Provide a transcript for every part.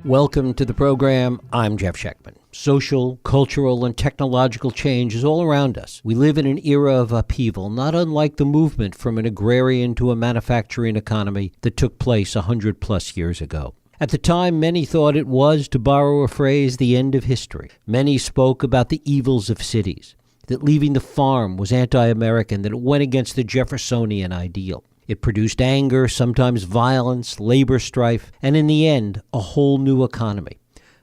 Welcome to the program. I'm Jeff Schechtman. Social, cultural, and technological change is all around us. We live in an era of upheaval, not unlike the movement from an agrarian to a manufacturing economy that took place 100-plus years ago. At the time, many thought it was, to borrow a phrase, the end of history. Many spoke about the evils of cities, that leaving the farm was anti-American, that it went against the Jeffersonian ideal. It produced anger, sometimes violence, labor strife, and in the end, a whole new economy.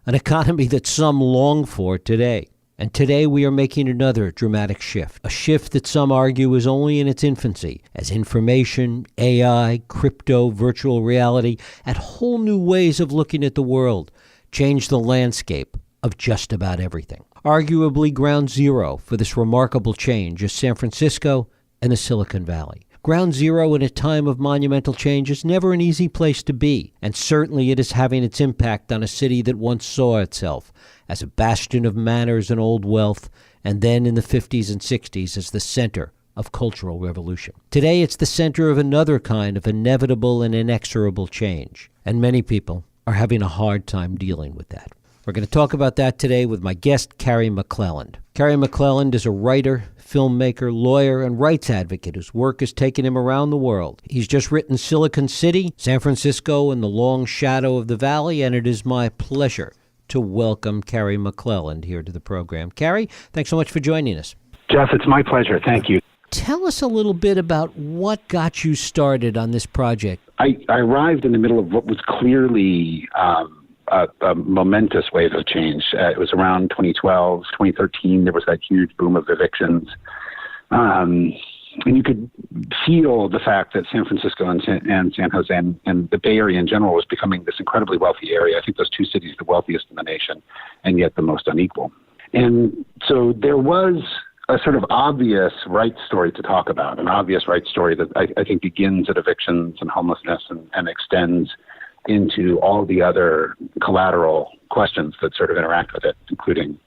An economy that some long for today. And today we are making another dramatic shift. A shift that some argue is only in its infancy, as information, AI, crypto, virtual reality, and whole new ways of looking at the world change the landscape of just about everything. Arguably ground zero for this remarkable change is San Francisco and the Silicon Valley. Ground zero in a time of monumental change is never an easy place to be, and certainly it is having its impact on a city that once saw itself as a bastion of manners and old wealth, and then in the 50s and 60s as the center of cultural revolution. Today it's the center of another kind of inevitable and inexorable change, and many people are having a hard time dealing with that. We're going to talk about that today with my guest, Cary McClelland. Cary McClelland is a writer, filmmaker, lawyer, and rights advocate whose work has taken him around the world. He's just written Silicon City, San Francisco, and the Long Shadow of the Valley, and it is my pleasure to welcome Cary McClelland here to the program. Cary, thanks so much for joining us. Jeff, it's my pleasure. Thank you. Tell us a little bit about what got you started on this project. I arrived in the middle of what was clearly a momentous wave of change. It was around 2012, 2013. There was that huge boom of evictions. And you could feel the fact that San Francisco and San Jose and the Bay Area in general was becoming this incredibly wealthy area. I think those two cities, the wealthiest in the nation, and yet the most unequal. And so there was a sort of obvious rights story to talk about, an obvious rights story that I think begins at evictions and homelessness and extends into all the other collateral questions that sort of interact with it, including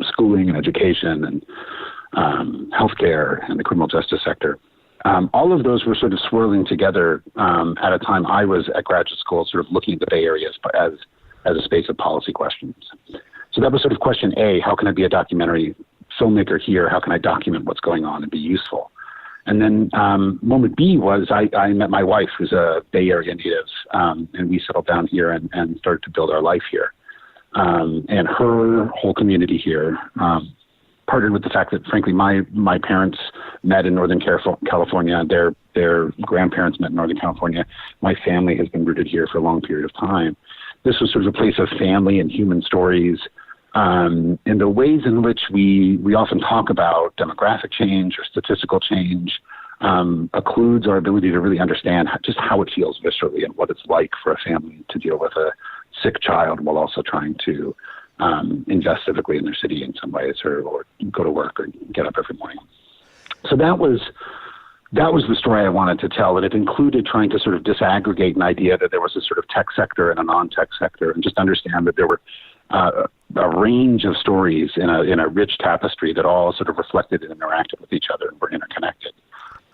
schooling and education and healthcare and the criminal justice sector. All of those were sort of swirling together at a time I was at graduate school, sort of looking at the Bay Area as a space of policy questions. So that was sort of question A: how can I be a documentary filmmaker here? How can I document what's going on and be useful? And then moment B was I met my wife, who's a Bay Area native, and we settled down here and started to build our life here. And her whole community here partnered with the fact that, frankly, my parents met in Northern California. Their grandparents met in Northern California. My family has been rooted here for a long period of time. This was sort of a place of family and human stories. And the ways in which we often talk about demographic change or statistical change occludes our ability to really understand just how it feels viscerally and what it's like for a family to deal with a sick child while also trying to invest civically in their city in some way, or go to work or get up every morning. So that was the story I wanted to tell, and it included trying to sort of disaggregate an idea that there was a sort of tech sector and a non-tech sector, and just understand that there were a range of stories in a rich tapestry that all sort of reflected and interacted with each other and were interconnected.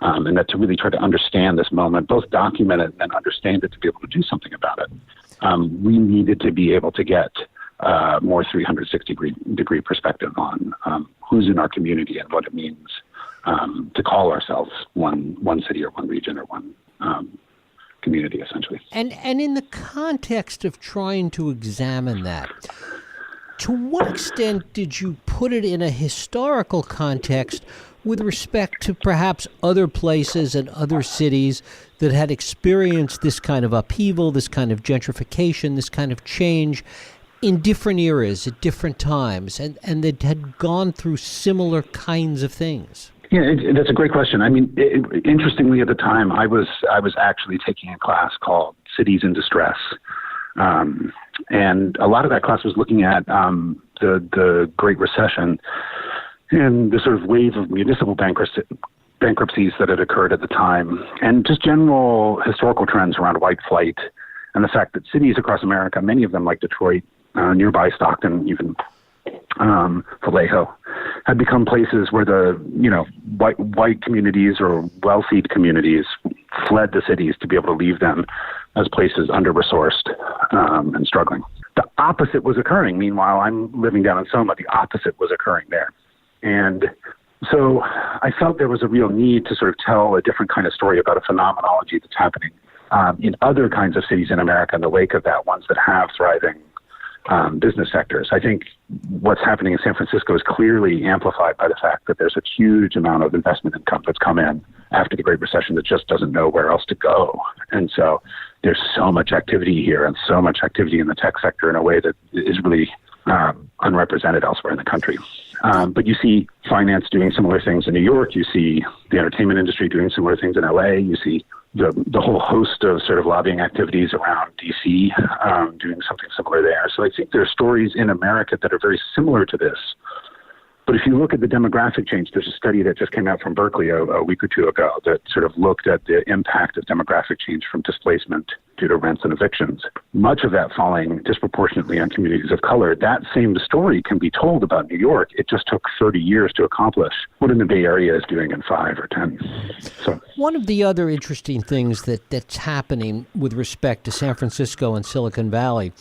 And that to really try to understand this moment, both document it and then understand it to be able to do something about it, we needed to be able to get more 360-degree perspective on who's in our community and what it means to call ourselves one city or one region or one community, essentially. And in the context of trying to examine that, to what extent did you put it in a historical context with respect to perhaps other places and other cities that had experienced this kind of upheaval, this kind of gentrification, this kind of change in different eras at different times, and that had gone through similar kinds of things? Yeah, that's a great question. I mean, interestingly, at the time, I was actually taking a class called Cities in Distress, and a lot of that class was looking at the Great Recession and the sort of wave of municipal bankruptcies that had occurred at the time, and just general historical trends around white flight, and the fact that cities across America, many of them like Detroit, nearby Stockton, even Vallejo, had become places where the white communities or wealthy communities fled the cities to be able to leave them as places under-resourced and struggling. The opposite was occurring. Meanwhile, I'm living down in Soma. The opposite was occurring there. And so I felt there was a real need to sort of tell a different kind of story about a phenomenology that's happening in other kinds of cities in America in the wake of that, ones that have thriving business sectors. I think what's happening in San Francisco is clearly amplified by the fact that there's a huge amount of investment income that's come in after the Great Recession that just doesn't know where else to go. And so there's so much activity here and so much activity in the tech sector in a way that is really unrepresented elsewhere in the country. But you see finance doing similar things in New York. You see the entertainment industry doing similar things in LA. You see the whole host of sort of lobbying activities around DC doing something similar there. So I think there are stories in America that are very similar to this. But if you look at the demographic change, there's a study that just came out from Berkeley a week or two ago that sort of looked at the impact of demographic change from displacement due to rents and evictions, much of that falling disproportionately on communities of color. That same story can be told about New York. It just took 30 years to accomplish what in the Bay Area is doing in 5 or 10. So one of the other interesting things that's happening with respect to San Francisco and Silicon Valley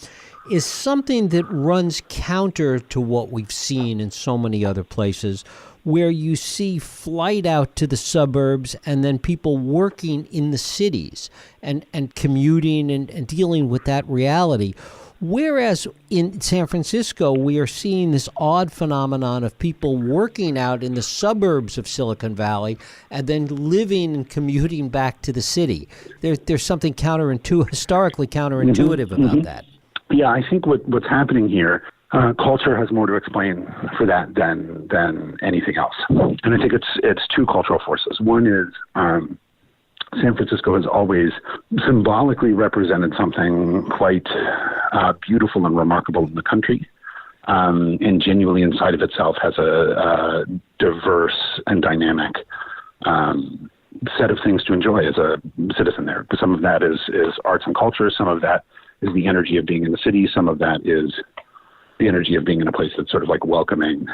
is something that runs counter to what we've seen in so many other places, where you see flight out to the suburbs and then people working in the cities and commuting and dealing with that reality. Whereas in San Francisco, we are seeing this odd phenomenon of people working out in the suburbs of Silicon Valley and then living and commuting back to the city. There's something historically counterintuitive about that. Yeah, I think what's happening here, culture has more to explain for that than anything else. And I think it's two cultural forces. One is San Francisco has always symbolically represented something quite beautiful and remarkable in the country, and genuinely inside of itself has a diverse and dynamic set of things to enjoy as a citizen there. Some of that is arts and culture. Some of that is the energy of being in the city. Some of that is the energy of being in a place that's sort of like welcoming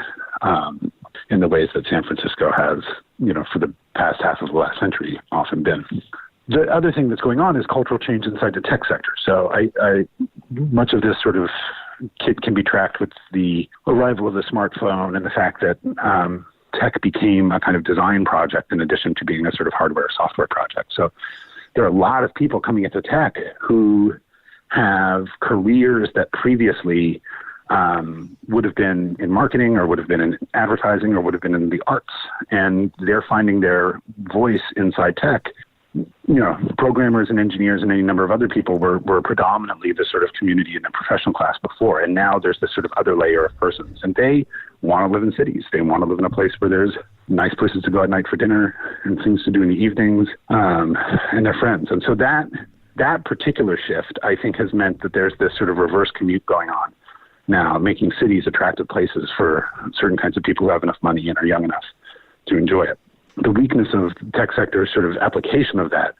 in the ways that San Francisco has, for the past half of the last century often been. The other thing that's going on is cultural change inside the tech sector. So I much of this sort of can be tracked with the arrival of the smartphone and the fact that tech became a kind of design project in addition to being a sort of hardware software project. So there are a lot of people coming into tech who have careers that previously would have been in marketing or would have been in advertising or would have been in the arts. And they're finding their voice inside tech. Programmers and engineers and any number of other people were predominantly the sort of community and the professional class before. And now there's this sort of other layer of persons. And they want to live in cities. They want to live in a place where there's nice places to go at night for dinner and things to do in the evenings and their friends. And so that particular shift, I think, has meant that there's this sort of reverse commute going on now, making cities attractive places for certain kinds of people who have enough money and are young enough to enjoy it. The weakness of the tech sector's sort of application of that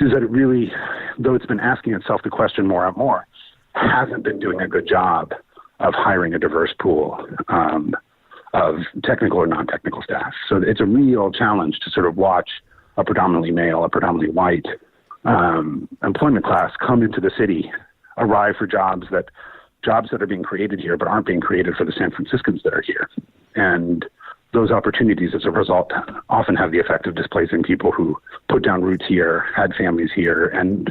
is that it really, though it's been asking itself the question more and more, hasn't been doing a good job of hiring a diverse pool of technical or non-technical staff. So it's a real challenge to sort of watch a predominantly male, a predominantly white employment class come into the city, arrive for jobs that are being created here but aren't being created for the San Franciscans that are here. And those opportunities, as a result, often have the effect of displacing people who put down roots here, had families here, and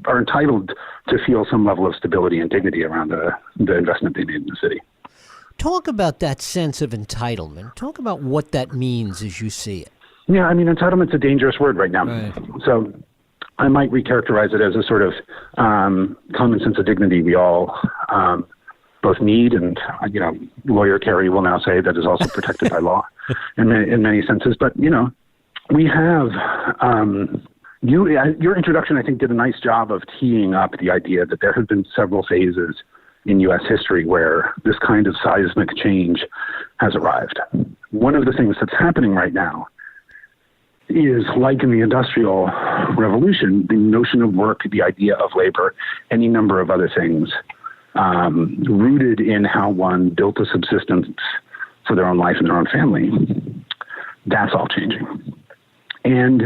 are entitled to feel some level of stability and dignity around the investment they made in the city. Talk about that sense of entitlement. Talk about what that means as you see it. Yeah, I mean, entitlement's a dangerous word right now. Right. So I might recharacterize it as a sort of common sense of dignity we all both need, and lawyer Cary will now say that is also protected by law in many senses. But we have your introduction, I think, did a nice job of teeing up the idea that there have been several phases in U.S. history where this kind of seismic change has arrived. One of the things that's happening right now is, like in the Industrial Revolution, the notion of work, the idea of labor, any number of other things, rooted in how one built a subsistence for their own life and their own family, that's all changing. And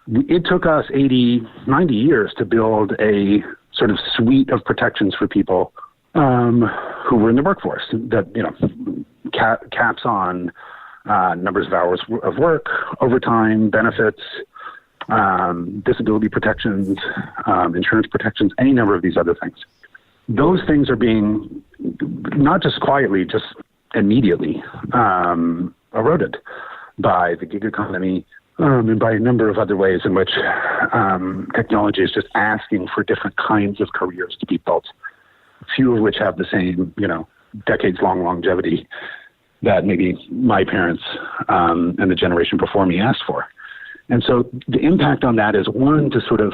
it took us 80, 90 years to build a sort of suite of protections for people who were in the workforce that, caps on numbers of hours of work, overtime, benefits, disability protections, insurance protections, any number of these other things. Those things are being, not just quietly, just immediately eroded by the gig economy and by a number of other ways in which technology is just asking for different kinds of careers to be built, few of which have the same, decades-long longevity that maybe my parents and the generation before me asked for. And so the impact on that is, one, to sort of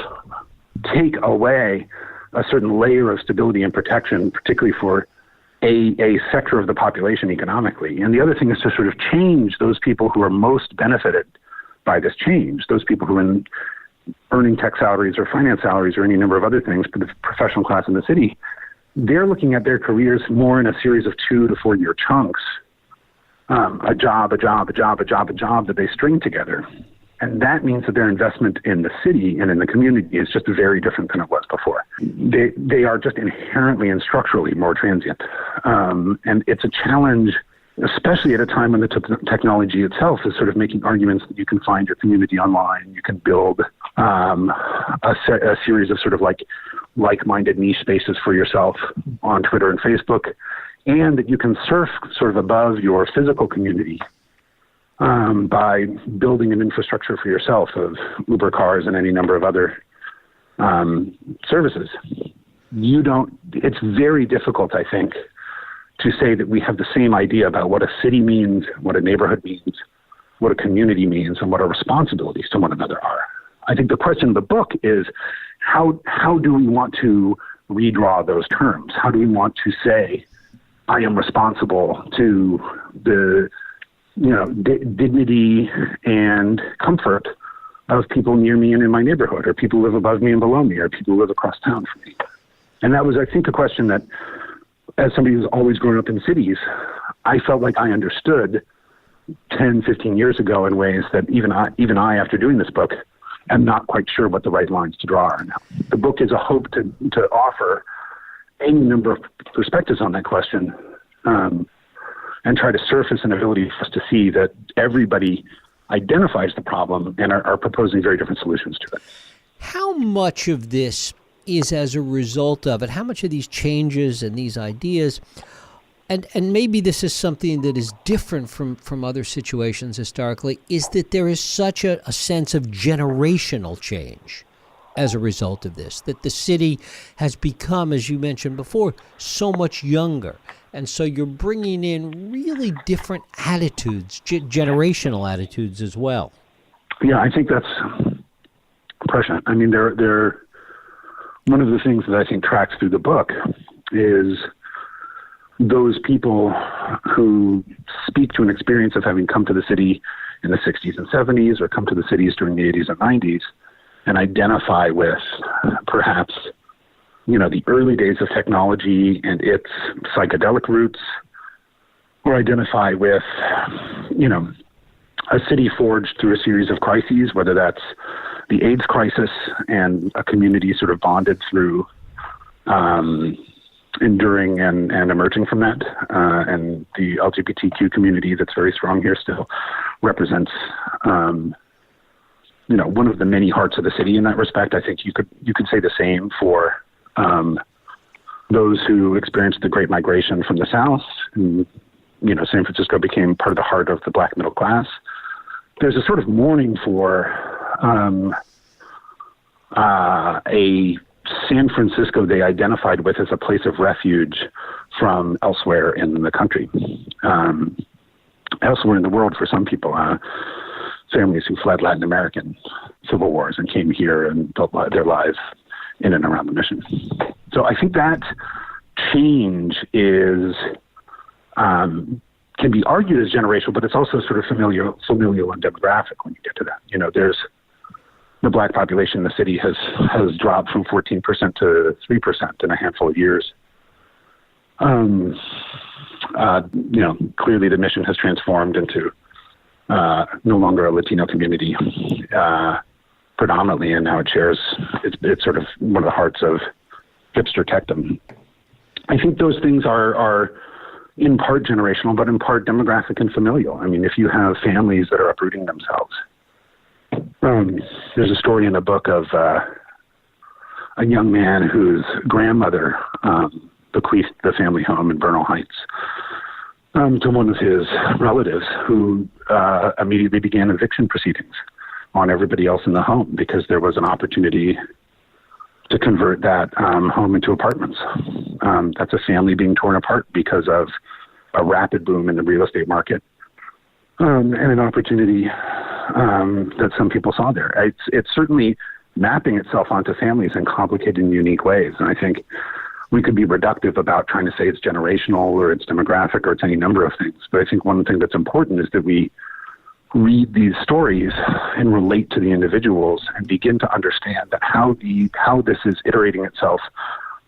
take away a certain layer of stability and protection, particularly for a sector of the population economically. And the other thing is to sort of change those people who are most benefited by this change, those people who are earning tech salaries or finance salaries or any number of other things, but the professional class in the city, they're looking at their careers more in a series of 2 to 4 year chunks, a job that they string together. And that means that their investment in the city and in the community is just very different than it was before. They are just inherently and structurally more transient. And it's a challenge, especially at a time when the technology itself is sort of making arguments that you can find your community online, you can build a series of sort of like-minded niche spaces for yourself on Twitter and Facebook, and that you can surf sort of above your physical community by building an infrastructure for yourself of Uber cars and any number of other services. It's very difficult, I think, to say that we have the same idea about what a city means, what a neighborhood means, what a community means, and what our responsibilities to one another are. I think the question of the book is, how do we want to redraw those terms? How do we want to say, I am responsible to the dignity and comfort of people near me and in my neighborhood, or people who live above me and below me, or people who live across town from me? And that was, I think, a question that, as somebody who's always grown up in cities, I felt like I understood 10, 15 years ago in ways that even I, after doing this book, am not quite sure what the right lines to draw are now. The book is a hope to offer any number of perspectives on that question, and try to surface an ability for us to see that everybody identifies the problem and are proposing very different solutions to it. How much of this is as a result of it? How much of these changes and these ideas, and maybe this is something that is different from other situations historically, is that there is such a sense of generational change as a result of this, that the city has become, as you mentioned before, so much younger. And so you're bringing in really different attitudes, generational attitudes as well. Yeah, I think that's prescient. I mean, they're one of the things that I think tracks through the book is those people who speak to an experience of having come to the city in the 60s and 70s, or come to the cities during the 80s and 90s, and identify with perhaps, the early days of technology and its psychedelic roots, or identify with, a city forged through a series of crises, whether that's the AIDS crisis and a community sort of bonded through enduring and emerging from that. And the LGBTQ community that's very strong here still represents, one of the many hearts of the city in that respect. I think you could say the same for those who experienced the Great Migration from the South. And, San Francisco became part of the heart of the Black middle class. There's a sort of mourning for a San Francisco they identified with as a place of refuge from elsewhere in the country, elsewhere in the world for some people, families who fled Latin American civil wars and came here and built their lives in and around the Mission. So I think that change is can be argued as generational, but it's also sort of familial and demographic when you get to that. There's the Black population in the city has dropped from 14% to 3% in a handful of years. Clearly the Mission has transformed into no longer a Latino community predominantly, and now it shares. It's sort of one of the hearts of hipster-techdom. I think those things are in part generational, but in part demographic and familial. I mean, if you have families that are uprooting themselves, there's a story in the book of a young man whose grandmother bequeathed the family home in Bernal Heights to one of his relatives who immediately began eviction proceedings on everybody else in the home because there was an opportunity to convert that home into apartments. That's a family being torn apart because of a rapid boom in the real estate market and an opportunity that some people saw there. It's certainly mapping itself onto families in complicated and unique ways. And I think we could be reductive about trying to say it's generational or it's demographic or it's any number of things. But I think one thing that's important is that we read these stories and relate to the individuals and begin to understand that how this is iterating itself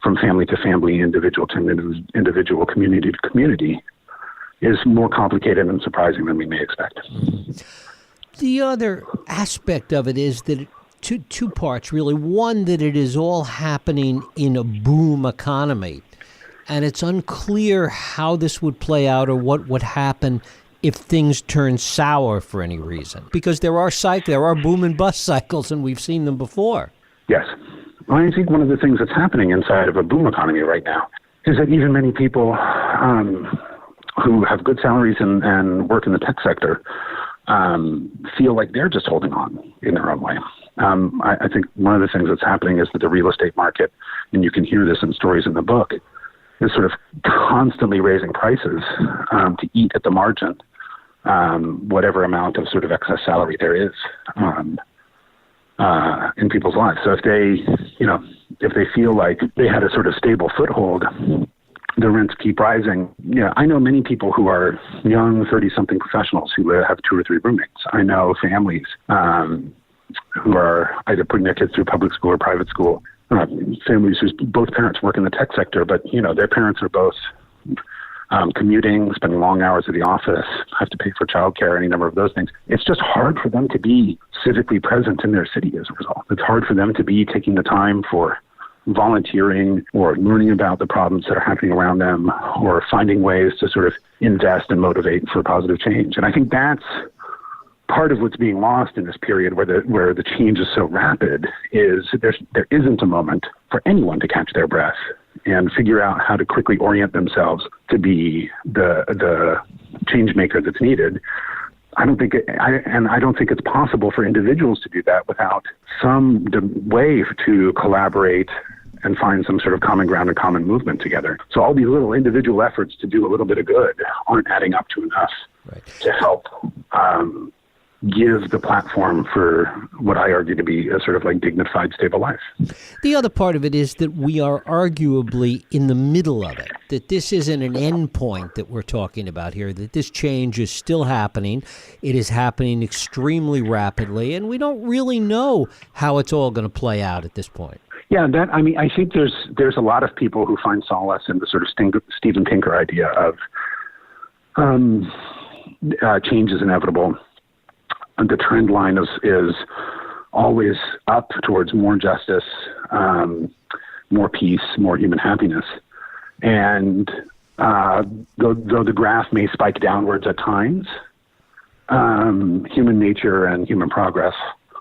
from family to family, individual to individual, community to community is more complicated and surprising than we may expect. The other aspect of it is that two parts, really. One, that it is all happening in a boom economy, and it's unclear how this would play out or what would happen if things turn sour for any reason, because there are boom and bust cycles, and we've seen them before. Yes. Well, I think one of the things that's happening inside of a boom economy right now is that even many people who have good salaries and work in the tech sector feel like they're just holding on in their own way. I think one of the things that's happening is that the real estate market, and you can hear this in stories in the book, is sort of constantly raising prices to eat at the margin whatever amount of sort of excess salary there is in people's lives. So if they feel like they had a sort of stable foothold, the rents keep rising. Yeah, I know many people who are young 30-something professionals who have 2 or 3 roommates. I know families who are either putting their kids through public school or private school. Families whose both parents work in the tech sector, but their parents are both commuting, spending long hours at the office, have to pay for childcare, any number of those things. It's just hard for them to be civically present in their city as a result. It's hard for them to be taking the time for volunteering or learning about the problems that are happening around them or finding ways to sort of invest and motivate for positive change. And I think that's part of what's being lost in this period where the change is so rapid is there isn't a moment for anyone to catch their breath and figure out how to quickly orient themselves to be the change maker that's needed. I don't think it's possible for individuals to do that without some way to collaborate and find some sort of common ground and common movement together. So all these little individual efforts to do a little bit of good aren't adding up to enough to help give the platform for what I argue to be a sort of like dignified, stable life. The other part of it is that we are arguably in the middle of it, that this isn't an end point that we're talking about here, that this change is still happening. It is happening extremely rapidly, and we don't really know how it's all going to play out at this point. Yeah, I think there's a lot of people who find solace in the sort of Steven Pinker idea of change is inevitable. The trend line is always up towards more justice, more peace, more human happiness. And though the graph may spike downwards at times, human nature and human progress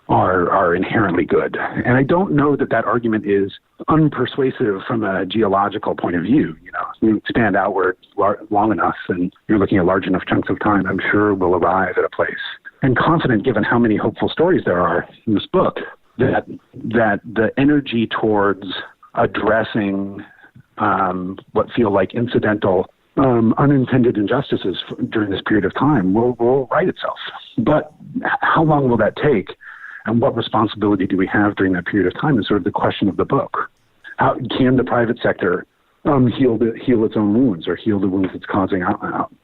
are inherently good. And I don't know that argument is unpersuasive from a geological point of view. You expand outward long enough and you're looking at large enough chunks of time, I'm sure we'll arrive at a place. And confident, given how many hopeful stories there are in this book, that the energy towards addressing what feel like incidental, unintended injustices during this period of time will right itself. But how long will that take? And what responsibility do we have during that period of time is sort of the question of the book. How can the private sector heal its own wounds or heal the wounds it's causing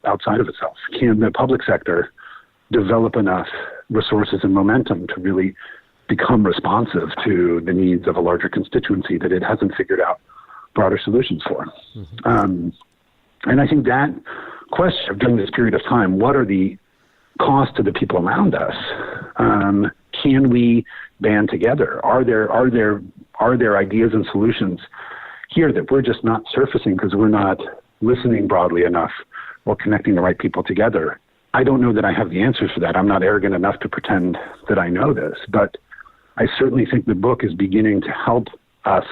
outside of itself? Can the public sector develop enough resources and momentum to really become responsive to the needs of a larger constituency that it hasn't figured out broader solutions for? Mm-hmm. And I think that question of during this period of time, what are the costs to the people around us? Can we band together? Are there ideas and solutions here that we're just not surfacing because we're not listening broadly enough or connecting the right people together. I don't know that I have the answers for that. I'm not arrogant enough to pretend that I know this, but I certainly think the book is beginning to help us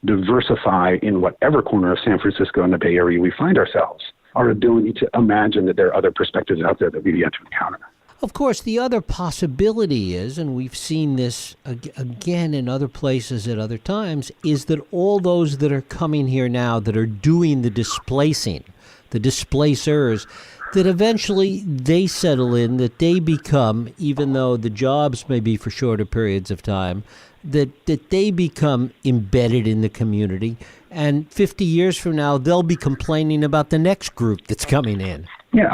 diversify in whatever corner of San Francisco and the Bay Area we find ourselves, our ability to imagine that there are other perspectives out there that we've yet to encounter. Of course, the other possibility is, and we've seen this again in other places at other times, is that all those that are coming here now that are doing the displacing, the displacers, that eventually they settle in, that they become, even though the jobs may be for shorter periods of time, that they become embedded in the community. And 50 years from now, they'll be complaining about the next group that's coming in. Yeah,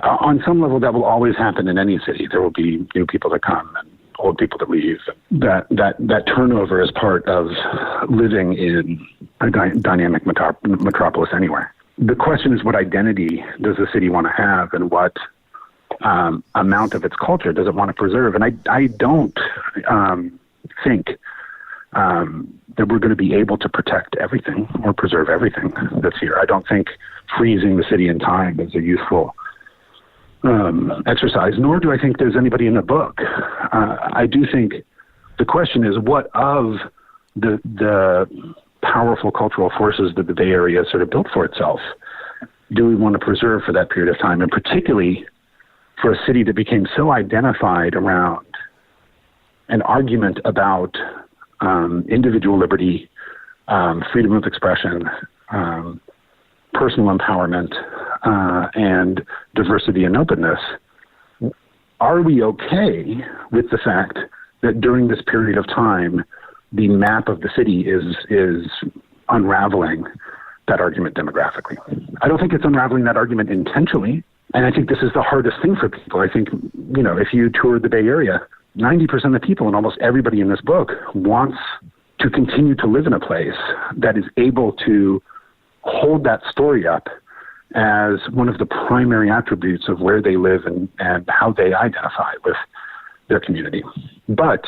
on some level, that will always happen in any city. There will be new people that come and old people that leave. That turnover is part of living in a dynamic metropolis anywhere. The question is, what identity does the city want to have, and what amount of its culture does it want to preserve? And I don't think that we're going to be able to protect everything or preserve everything that's here. I don't think freezing the city in time is a useful exercise, nor do I think there's anybody in the book. I do think the question is, what of the powerful cultural forces that the Bay Area sort of built for itself do we want to preserve for that period of time, and particularly for a city that became so identified around an argument about individual liberty, freedom of expression, personal empowerment, and diversity and openness. Are we okay with the fact that during this period of time, the map of the city is unraveling that argument demographically? I don't think it's unraveling that argument intentionally. And I think this is the hardest thing for people. I think, if you toured the Bay Area, 90% of people and almost everybody in this book wants to continue to live in a place that is able to hold that story up as one of the primary attributes of where they live and how they identify with their community. But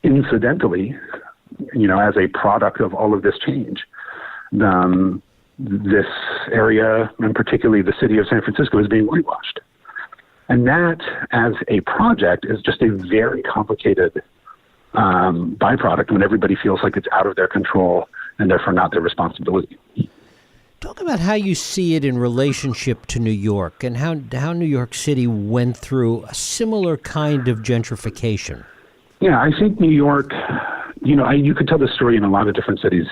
incidentally, as a product of all of this change, this area, and particularly the city of San Francisco, is being whitewashed. And that, as a project, is just a very complicated byproduct when everybody feels like it's out of their control and therefore not their responsibility. Talk about how you see it in relationship to New York, and how New York City went through a similar kind of gentrification. Yeah, I think New York, you could tell this story in a lot of different cities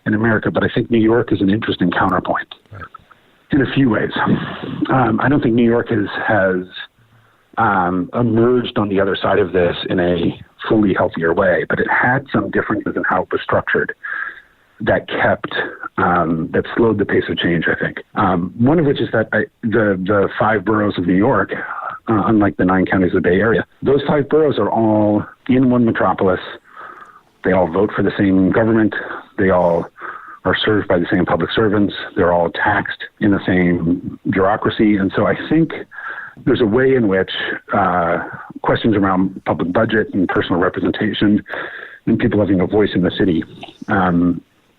in America, but I think New York is an interesting counterpoint. Right. In a few ways. I don't think New York has emerged on the other side of this in a fully healthier way, but it had some differences in how it was structured that that slowed the pace of change, I think. One of which is that the 5 boroughs of New York, unlike the 9 counties of the Bay Area, those 5 boroughs are all in one metropolis. They all vote for the same government. They all are served by the same public servants. They're all taxed in the same bureaucracy. And so I think there's a way in which questions around public budget and personal representation and people having a voice in the city,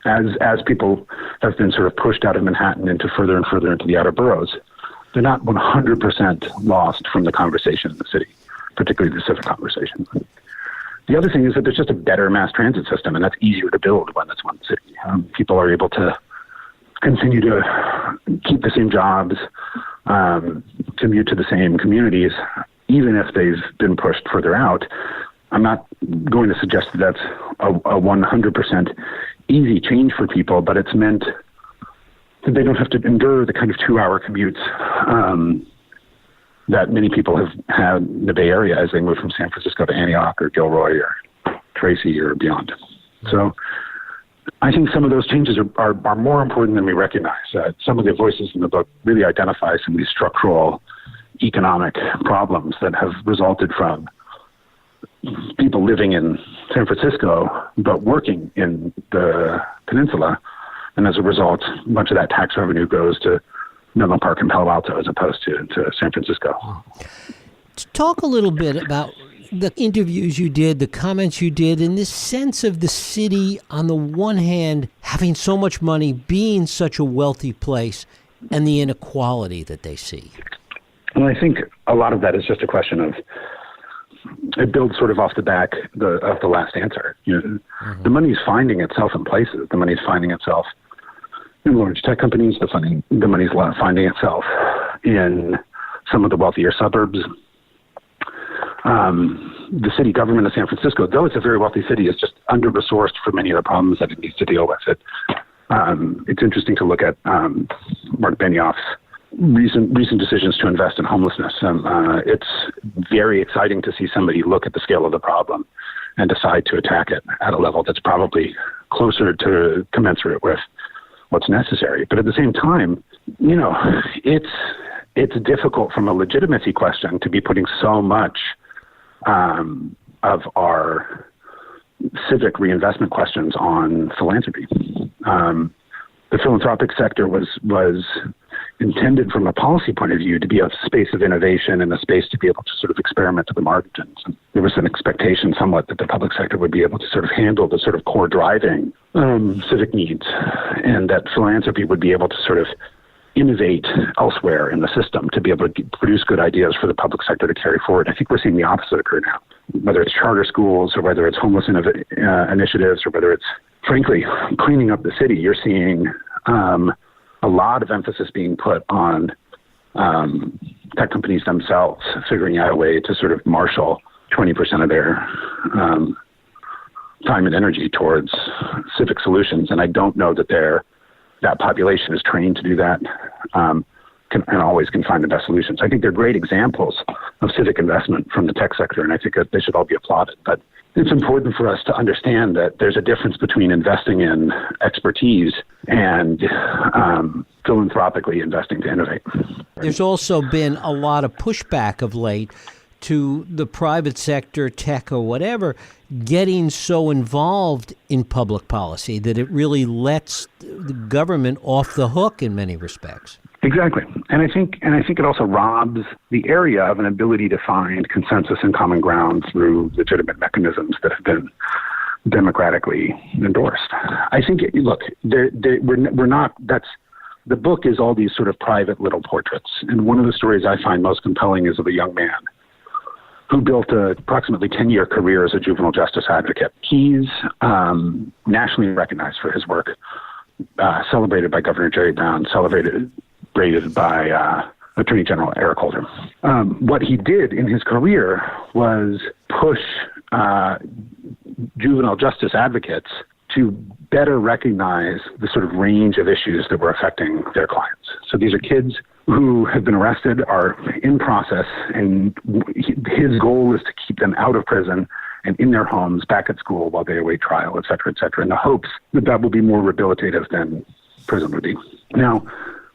as people have been sort of pushed out of Manhattan into further and further into the outer boroughs, they're not 100% lost from the conversation in the city, particularly the civic conversation. The other thing is that there's just a better mass transit system, and that's easier to build when it's one city. People are able to continue to keep the same jobs, commute to the same communities, even if they've been pushed further out. I'm not going to suggest that that's a 100% easy change for people, but it's meant that they don't have to endure the kind of 2-hour commutes that many people have had in the Bay Area as they move from San Francisco to Antioch or Gilroy or Tracy or beyond. So I think some of those changes are more important than we recognize. Some of the voices in the book really identify some of these structural economic problems that have resulted from people living in San Francisco but working in the peninsula. And as a result, much of that tax revenue goes to Menlo Park and Palo Alto as opposed to San Francisco. Talk a little bit about the interviews you did, the comments you did, and this sense of the city, on the one hand, having so much money, being such a wealthy place, and the inequality that they see? Well, I think a lot of that is just a question of, it builds sort of off the back of the last answer. The money's finding itself in places. The money's finding itself in large tech companies. The money's finding itself in some of the wealthier suburbs. The city government of San Francisco, though it's a very wealthy city, is just under-resourced for many of the problems that it needs to deal with. It's interesting to look at Mark Benioff's recent decisions to invest in homelessness. It's very exciting to see somebody look at the scale of the problem and decide to attack it at a level that's probably closer to commensurate with what's necessary. But at the same time, it's difficult from a legitimacy question to be putting so much of our civic reinvestment questions on philanthropy. The philanthropic sector was intended from a policy point of view to be a space of innovation and a space to be able to sort of experiment to the margins. And there was an expectation somewhat that the public sector would be able to sort of handle the sort of core driving civic needs, and that philanthropy would be able to sort of innovate elsewhere in the system to be able to produce good ideas for the public sector to carry forward. I think we're seeing the opposite occur now, whether it's charter schools or whether it's homeless initiatives or whether it's, frankly, cleaning up the city. You're seeing a lot of emphasis being put on tech companies themselves figuring out a way to sort of marshal 20% of their time and energy towards civic solutions. And I don't know that that population is trained to do that and always can find the best solutions. I think they're great examples of civic investment from the tech sector, and I think that they should all be applauded. But it's important for us to understand that there's a difference between investing in expertise and philanthropically investing to innovate. There's also been a lot of pushback of late to the private sector, tech or whatever, getting so involved in public policy that it really lets the government off the hook in many respects. Exactly. And I think it also robs the area of an ability to find consensus and common ground through legitimate mechanisms that have been democratically endorsed. I think, look, we're not, the book is all these sort of private little portraits. And one of the stories I find most compelling is of a young man who built an approximately 10-year career as a juvenile justice advocate. He's nationally recognized for his work, celebrated by Governor Jerry Brown, celebrated by Attorney General Eric Holder. What he did in his career was push juvenile justice advocates to better recognize the sort of range of issues that were affecting their clients. So these are kids who have been arrested, are in process, and his goal is to keep them out of prison and in their homes, back at school while they await trial, et cetera, in the hopes that that will be more rehabilitative than prison would be. Now,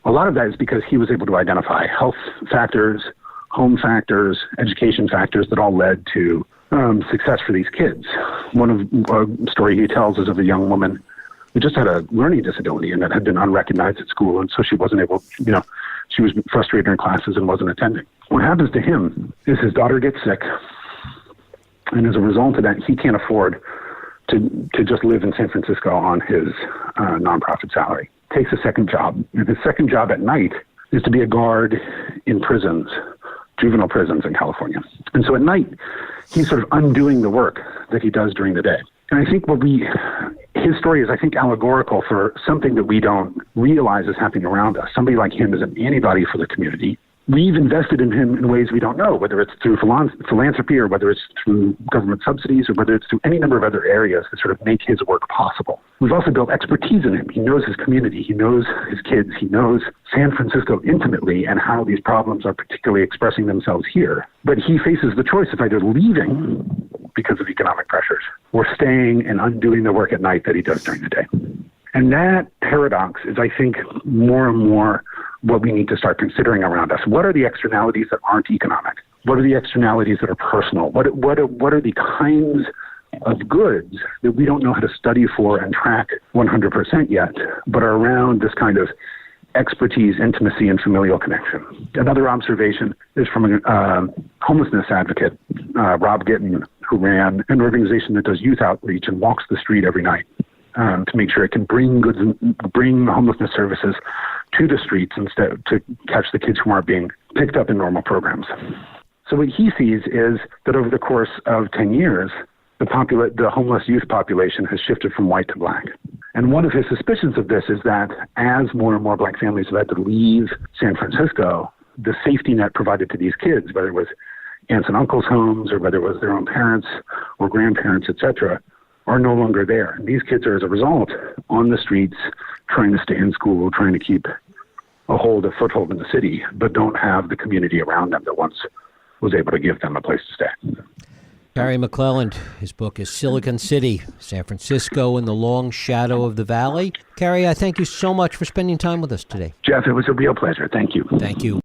a lot of that is because he was able to identify health factors, home factors, education factors that all led to success for these kids. One of a story he tells is of a young woman who just had a learning disability and that had been unrecognized at school, and so she wasn't able, she was frustrated in classes and wasn't attending. What happens to him is his daughter gets sick, and as a result of that, he can't afford to just live in San Francisco on his nonprofit salary. Takes a second job. And his second job at night is to be a guard in prisons, juvenile prisons in California. And so at night, he's sort of undoing the work that he does during the day. And I think his story is, I think, allegorical for something that we don't realize is happening around us. Somebody like him is an antibody for the community. We've invested in him in ways we don't know, whether it's through philanthropy or whether it's through government subsidies or whether it's through any number of other areas that sort of make his work possible. We've also built expertise in him. He knows his community. He knows his kids. He knows San Francisco intimately and how these problems are particularly expressing themselves here. But he faces the choice of either leaving because of economic pressures or staying and undoing the work at night that he does during the day. And that paradox is, I think, more and more what we need to start considering around us. What are the externalities that aren't economic? What are the externalities that are personal? What are the kinds of goods that we don't know how to study for and track 100% yet, but are around this kind of expertise, intimacy, and familial connection? Another observation is from a homelessness advocate, Rob Gittin, who ran an organization that does youth outreach and walks the street every night. to make sure it can bring homelessness services to the streets instead to catch the kids who aren't being picked up in normal programs. So what he sees is that over the course of 10 years, the homeless youth population has shifted from white to black. And one of his suspicions of this is that as more and more black families have had to leave San Francisco, the safety net provided to these kids, whether it was aunts and uncles' homes or whether it was their own parents or grandparents, etc., are no longer there. And these kids are, as a result, on the streets, trying to stay in school, trying to keep a foothold in the city, but don't have the community around them that once was able to give them a place to stay. Cary McClelland, his book is Silicon City, San Francisco in the Long Shadow of the Valley. Cary, I thank you so much for spending time with us today. Jeff, it was a real pleasure. Thank you. Thank you.